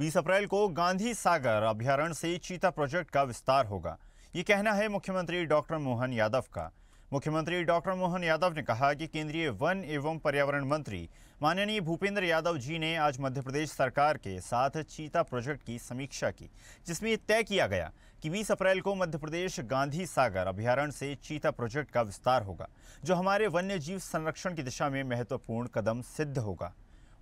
20 अप्रैल को गांधी सागर अभयारण्य से चीता प्रोजेक्ट का विस्तार होगा। ये कहना है मुख्यमंत्री डॉक्टर मोहन यादव का। मुख्यमंत्री डॉक्टर मोहन यादव ने कहा कि केंद्रीय वन एवं पर्यावरण मंत्री माननीय भूपेंद्र यादव जी ने आज मध्य प्रदेश सरकार के साथ चीता प्रोजेक्ट की समीक्षा की, जिसमें तय किया गया कि 20 अप्रैल को मध्य प्रदेश गांधी सागर अभयारण्य से चीता प्रोजेक्ट का विस्तार होगा, जो हमारे वन्य जीव संरक्षण की दिशा में महत्वपूर्ण कदम सिद्ध होगा।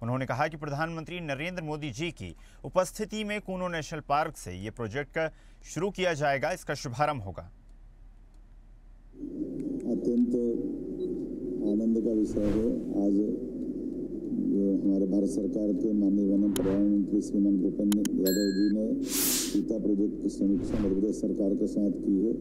उन्होंने कहा कि प्रधानमंत्री नरेंद्र मोदी जी की उपस्थिति में कूनो नेशनल पार्क से ये प्रोजेक्ट शुरू किया जाएगा। इसका शुभारंभ होगा। अत्यंत आनंद का विषय है आज जो हमारे भारत सरकार के माननीय वन एवं पर्यावरण मंत्री श्रीमान भूपेंद्र यादव जी ने चीता प्रोजेक्ट की समीक्षा मध्य प्रदेश सरकार के साथ की है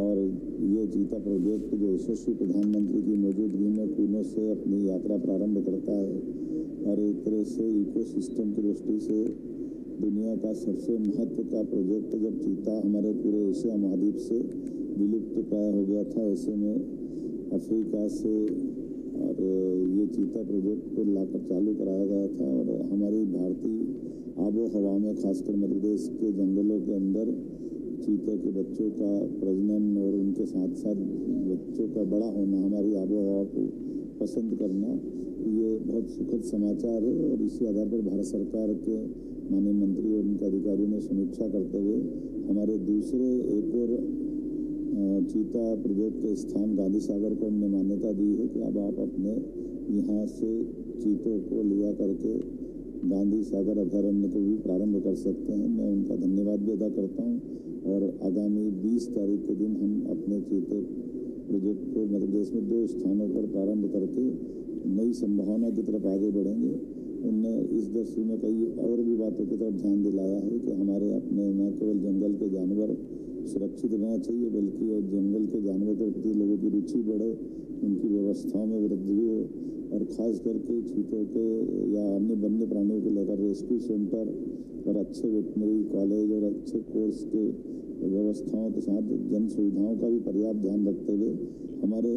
और ये चीता प्रोजेक्ट जो यशस्वी प्रधानमंत्री की मौजूदगी में कूनो से अपनी यात्रा प्रारंभ करता है और एक तरह से इकोसिस्टम की दृष्टि से दुनिया का सबसे महत्व का प्रोजेक्ट जब चीता हमारे पूरे एशिया महाद्वीप से विलुप्त प्राय हो गया था, ऐसे में अफ्रीका से और ये चीता प्रोजेक्ट को लाकर चालू कराया गया था और हमारी भारतीय आबो हवा में खासकर मध्य प्रदेश के जंगलों के अंदर चीते के बच्चों का प्रजनन और उनके साथ साथ बच्चों का बड़ा होना, हमारी आबो हवा को पसंद करना, ये बहुत सुखद समाचार है। और इसी आधार पर भारत सरकार के माननीय मंत्री और उनके अधिकारियों ने समीक्षा करते हुए हमारे दूसरे एक और चीता प्रोजेक्ट के स्थान गांधी सागर को हमने मान्यता दी है कि अब आप अपने यहाँ से चीतों को लिया करके गांधी सागर अभयारण्य को भी प्रारंभ कर सकते हैं। मैं उनका धन्यवाद भी अदा करता हूँ और आगामी 20 तारीख के दिन हम अपने चीते प्रोजेक्ट को मध्य प्रदेश में 2 स्थानों पर प्रारंभ करके नई संभावना की तरफ आगे बढ़ेंगे। उनने इस दृष्टि में कई और भी बातों की तरफ ध्यान दिलाया है कि हमारे अपने न केवल जंगल के जानवर सुरक्षित रहना चाहिए बल्कि जंगल के जानवर के प्रति लोगों की रुचि बढ़े, उनकी व्यवस्थाओं में वृद्धि हो और खास करके चीतों के या अन्य वन्य प्राणियों को लेकर रेस्क्यू सेंटर और अच्छे वेटनरी कॉलेज और अच्छे कोर्स के व्यवस्थाओं के साथ जन सुविधाओं का भी पर्याप्त ध्यान रखते हुए हमारे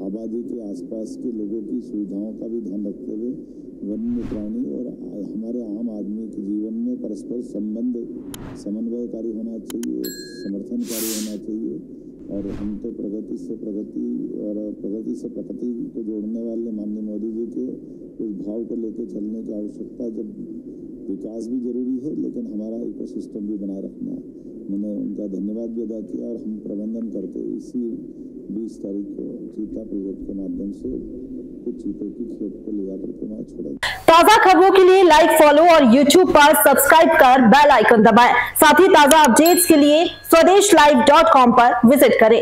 आबादी के आसपास के लोगों की सुविधाओं का भी ध्यान रखते हुए वन्य प्राणी और हमारे आम आदमी के जीवन में परस्पर संबंध समन्वयकारी होना चाहिए, समर्थनकारी होना चाहिए। और हम तो प्रगति से प्रगति और प्रगति से प्रकृति को जोड़ने वाले माननीय मोदी जी के उस भाव को लेकर चलने की आवश्यकता, जब विकास भी जरूरी है लेकिन हमारा इकोसिस्टम भी बनाए रखना है। मैंने उनका धन्यवाद भी अदा किया और हम प्रबंधन करके इसी 20 तारीख को चीता प्रोजेक्ट के माध्यम से कुछ चीतों की खेत को ले जाकर के वहाँ छोड़ा। ताजा खबरों के लिए लाइक, फॉलो और YouTube पर सब्सक्राइब कर बेल आइकन दबाएं। साथ ही ताजा अपडेट्स के लिए स्वदेशलाइव.com पर विजिट करें।